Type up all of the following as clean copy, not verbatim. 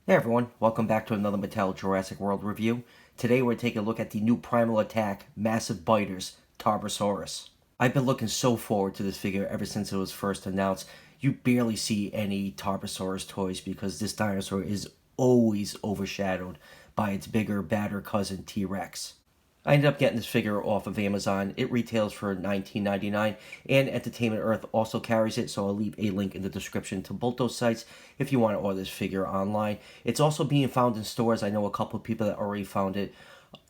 Hey everyone, welcome back to another Mattel Jurassic World review. Today we're taking a look at the new Primal Attack Massive Biters Tarbosaurus. I've been looking so forward to this figure ever since it was first announced. You barely see any Tarbosaurus toys because this dinosaur is always overshadowed by its bigger, badder cousin T-Rex. I ended up getting this figure off of Amazon. It retails for $19.99, and Entertainment Earth also carries it, so I'll leave a link in the description to both those sites if you want to order this figure online. It's also being found in stores. I know a couple of people that already found it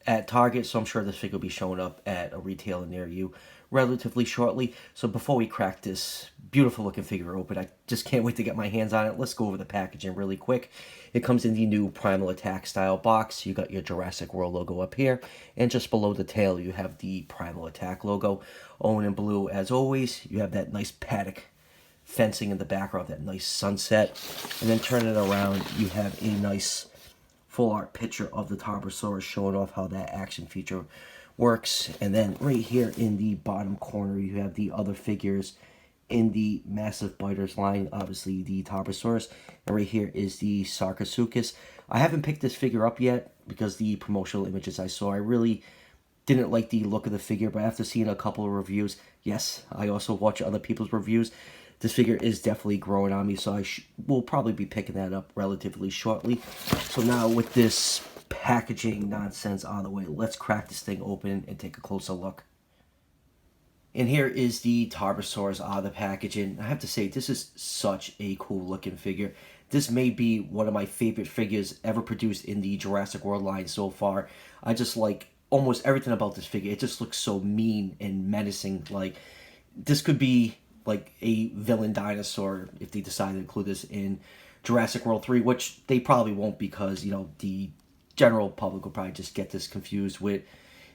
at Target, so I'm sure this figure will be showing up at a retailer near you relatively shortly. So before we crack this beautiful looking figure open, I just can't wait to get my hands on it. Let's go over the packaging really quick. It comes in the new Primal Attack style box. You got your Jurassic World logo up here, and just below the tail you have the Primal Attack logo. Owned in blue as always. You have that nice paddock fencing in the background, that nice sunset, and then turn it around, you have a nice full art picture of the Tarbosaurus showing off how that action feature works. And then right here in the bottom corner you have the other figures in the Massive Biters line, obviously the Tarbosaurus, and right here is the Sarcosuchus. I haven't picked this figure up yet because the promotional images I saw, I really didn't like the look of the figure, but after seeing a couple of reviews, yes, I also watch other people's reviews, this figure is definitely growing on me, so I will probably be picking that up relatively shortly. So now with this packaging nonsense on the way, let's crack this thing open and take a closer look. And here is the Tarbosaurus out of the packaging. I have to say, this is such a cool looking figure. This may be one of my favorite figures ever produced in the Jurassic World line so far. I just like almost everything about this figure. It just looks so mean and menacing. Like, this could be like a villain dinosaur if they decide to include this in Jurassic World 3, which they probably won't because, you know, the general public will probably just get this confused with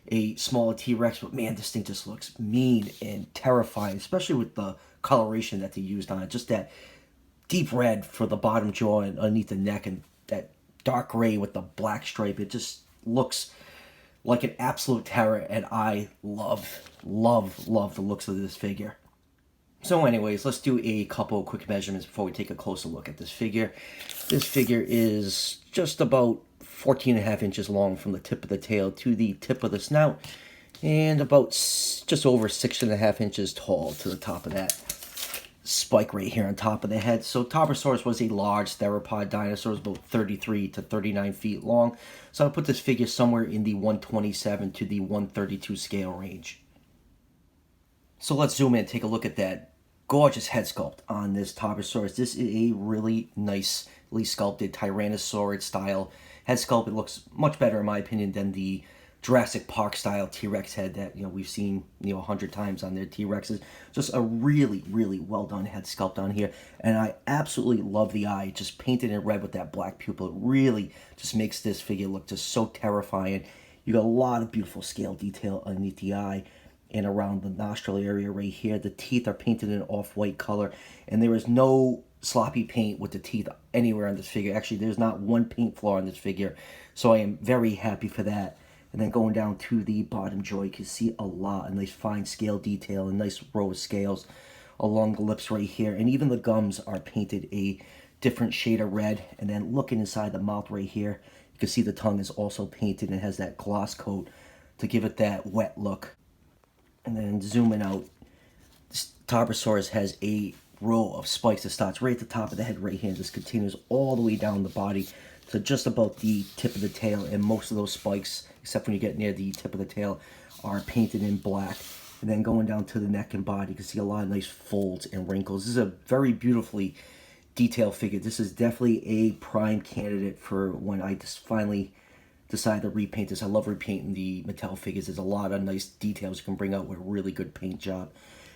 a smaller T-Rex. But man, this thing just looks mean and terrifying, especially with the coloration that they used on it. Just that deep red for the bottom jaw and underneath the neck, and that dark gray with the black stripe. It just looks like an absolute terror, and I love the looks of this figure. So anyways, let's do a couple quick measurements before we take a closer look at this figure. This figure is just about 14.5 inches long from the tip of the tail to the tip of the snout, and about just over 6.5 inches tall to the top of that spike right here on top of the head. So Tarbosaurus was a large theropod dinosaur, about 33 to 39 feet long. So I'll put this figure somewhere in the 127 to the 132 scale range. So let's zoom in and take a look at that gorgeous head sculpt on this Tarbosaurus. This is a really nicely sculpted Tyrannosaurus style head sculpt. It looks much better in my opinion than the Jurassic Park style T-Rex head that, you know, we've seen, you know, 100 times on their T-Rexes. Just a really well done head sculpt on here, and I absolutely love the eye, just painted in red with that black pupil. It really just makes this figure look just so terrifying. You got a lot of beautiful scale detail underneath the eye and around the nostril area right here. The teeth are painted in an off-white color, and there is no sloppy paint with the teeth anywhere on this figure. Actually, there's not one paint flaw on this figure, so I am very happy for that. And then going down to the bottom jaw, you can see a lot of nice fine scale detail and nice row of scales along the lips right here. And even the gums are painted a different shade of red. And then looking inside the mouth right here, you can see the tongue is also painted and has that gloss coat to give it that wet look. And then zooming out, this Tarbosaurus has a row of spikes that starts right at the top of the head right here and just continues all the way down the body to just about the tip of the tail. And most of those spikes, except when you get near the tip of the tail, are painted in black. And then going down to the neck and body, you can see a lot of nice folds and wrinkles. This is a very beautifully detailed figure. This is definitely a prime candidate for when I just finally decide to repaint this. I love repainting the Mattel figures. There's a lot of nice details you can bring out with a really good paint job.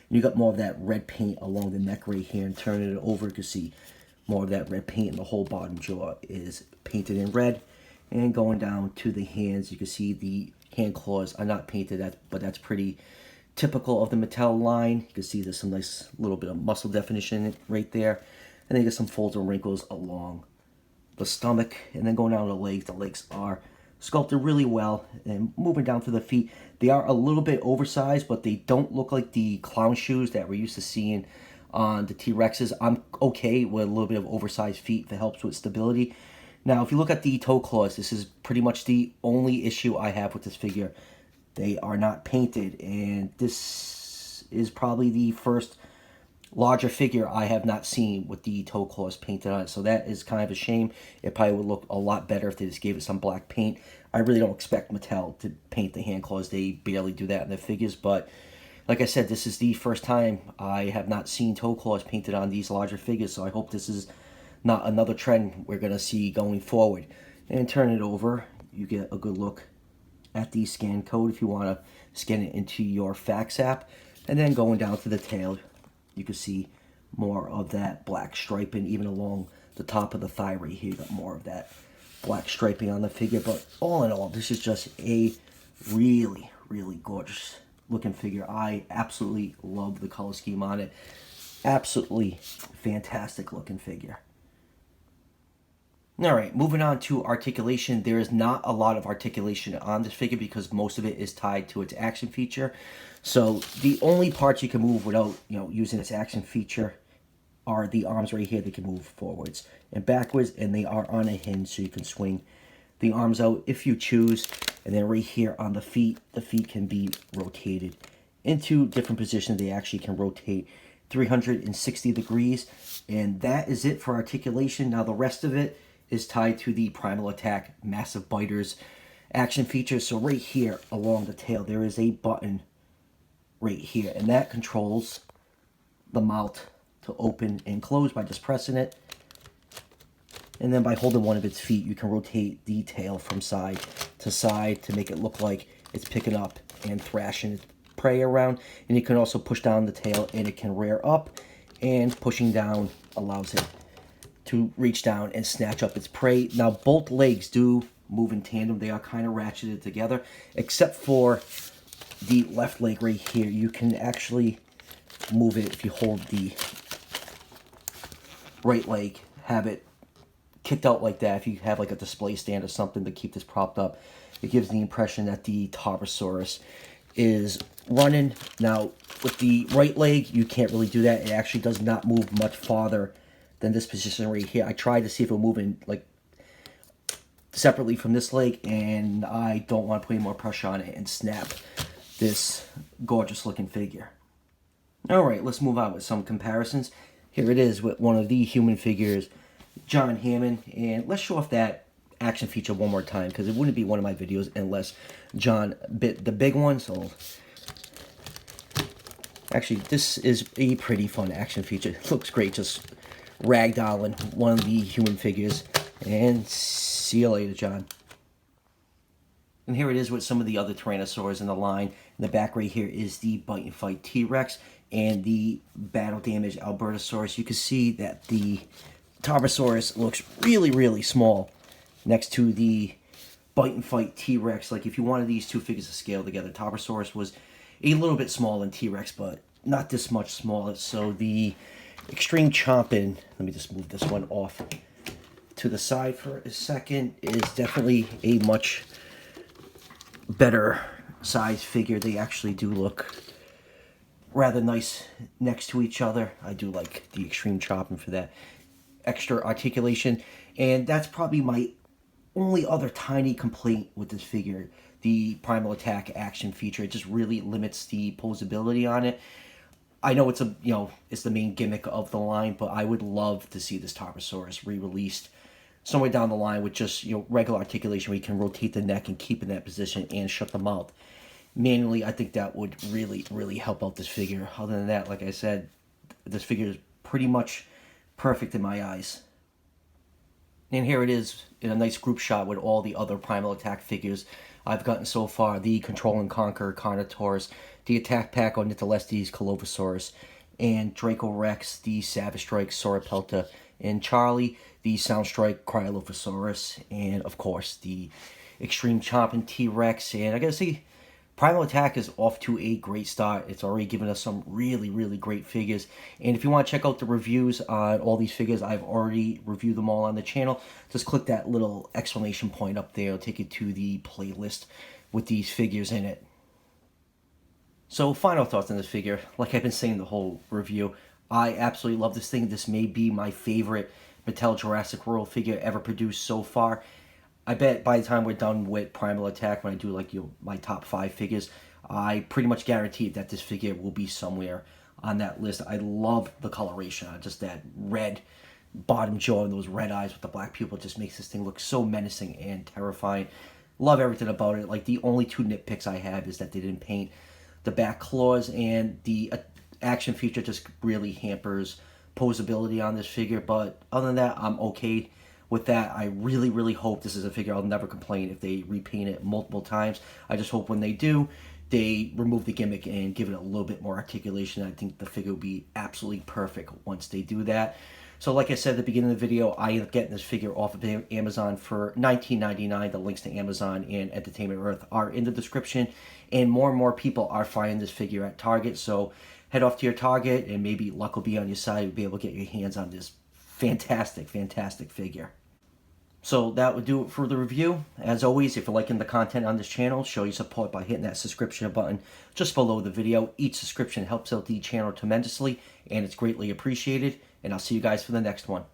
And you got more of that red paint along the neck right here, and turning it over, you can see more of that red paint, and the whole bottom jaw is painted in red. And going down to the hands, you can see the hand claws are not painted, but that's pretty typical of the Mattel line. You can see there's some nice little bit of muscle definition right there. And then you get some folds and wrinkles along the stomach. And then going down to the legs are sculpted really well. And moving down to the feet, they are a little bit oversized, but they don't look like the clown shoes that we're used to seeing on the T-Rexes. I'm okay with a little bit of oversized feet if it helps with stability. Now, if you look at the toe claws, this is pretty much the only issue I have with this figure. They are not painted, and this is probably the first larger figure I have not seen with the toe claws painted on it. So that is kind of a shame. It probably would look a lot better if they just gave it some black paint. I really don't expect Mattel to paint the hand claws. They barely do that in their figures, but like I said, this is the first time I have not seen toe claws painted on these larger figures, so I hope this is not another trend we're going to see going forward. And turn it over, you get a good look at the scan code if you want to scan it into your fax app. And then going down to the tail, you can see more of that black striping, even along the top of the thigh right here. You got more of that black striping on the figure. But all in all, this is just a really, really gorgeous looking figure. I absolutely love the color scheme on it. Absolutely fantastic looking figure. Alright, moving on to articulation. There is not a lot of articulation on this figure because most of it is tied to its action feature. So the only parts you can move without, using its action feature are the arms right here. They can move forwards and backwards, and they are on a hinge, so you can swing the arms out if you choose. And then right here on the feet can be rotated into different positions. They actually can rotate 360 degrees, and that is it for articulation. Now the rest of it is tied to the Primal Attack Massive Biters action feature. So right here along the tail, there is a button right here, and that controls the mouth to open and close by just pressing it. And then by holding one of its feet, you can rotate the tail from side to side to make it look like it's picking up and thrashing its prey around. And you can also push down the tail, and it can rear up, and pushing down allows it to reach down and snatch up its prey. Now, both legs do move in tandem. They are kind of ratcheted together, except for the left leg right here. You can actually move it if you hold the right leg, have it kicked out like that. If you have like a display stand or something to keep this propped up, it gives the impression that the Tarbosaurus is running. Now, with the right leg, you can't really do that. It actually does not move much farther than this position right here. I tried to see if it would move in like separately from this leg, and I don't want to put any more pressure on it and snap this gorgeous looking figure. Alright, let's move on with some comparisons. Here it is with one of the human figures, John Hammond, and let's show off that action feature one more time, because it wouldn't be one of my videos unless John bit the big one. So actually, this is a pretty fun action feature. It looks great, just ragdolling one of the human figures. And see you later, John. And here it is with some of the other Tyrannosaurs in the line. In the back right here is the Bite and Fight T-Rex and the Battle Damage Albertosaurus. You can see that the Tarbosaurus looks really, really small next to the Bite and Fight T-Rex. Like, if you wanted these two figures to scale together, Tarbosaurus was a little bit smaller than T-Rex, but not this much smaller. So the Extreme Chomping, let me just move this one off to the side for a second, is definitely a much better size figure. They actually do look rather nice next to each other. I do like the Extreme Chomping for that extra articulation. And that's probably my only other tiny complaint with this figure, the Primal Attack action feature. It just really limits the posability on it. I know it's it's the main gimmick of the line, but I would love to see this Tarbosaurus re-released somewhere down the line with just regular articulation where you can rotate the neck and keep in that position and shut the mouth manually. I think that would really, really help out this figure. Other than that, like I said, this figure is pretty much perfect in my eyes. And here it is in a nice group shot with all the other Primal Attack figures I've gotten so far. The Control and Conquer Carnotaurus, the Attack Pack Ornitholestes Colobrosaurus, and Draco Rex, the Savage Strike Sauropelta, and Charlie, the Soundstrike Cryolophosaurus, and of course the Extreme Chomping T-Rex. And I gotta say, Primal Attack is off to a great start. It's already given us some really, really great figures. And if you want to check out the reviews on all these figures, I've already reviewed them all on the channel. Just click that little exclamation point up there. It'll take you to the playlist with these figures in it. So, final thoughts on this figure. Like I've been saying the whole review, I absolutely love this thing. This may be my favorite Mattel Jurassic World figure ever produced so far. I bet by the time we're done with Primal Attack, when I do like my top 5 figures, I pretty much guarantee that this figure will be somewhere on that list. I love the coloration. Just that red bottom jaw and those red eyes with the black pupil just makes this thing look so menacing and terrifying. Love everything about it. Like, the only 2 nitpicks I have is that they didn't paint the back claws, and the action feature just really hampers posability on this figure. But other than that, I'm okay with that. I really, really hope this is a figure I'll never complain if they repaint it multiple times. I just hope when they do, they remove the gimmick and give it a little bit more articulation. I think the figure will be absolutely perfect once they do that. So like I said at the beginning of the video, I ended up getting this figure off of Amazon for $19.99. The links to Amazon and Entertainment Earth are in the description. And more people are finding this figure at Target. So head off to your Target and maybe luck will be on your side. You'll be able to get your hands on this fantastic, fantastic figure. So that would do it for the review. As always, if you're liking the content on this channel, show your support by hitting that subscription button just below the video. Each subscription helps out the channel tremendously, and it's greatly appreciated. And I'll see you guys for the next one.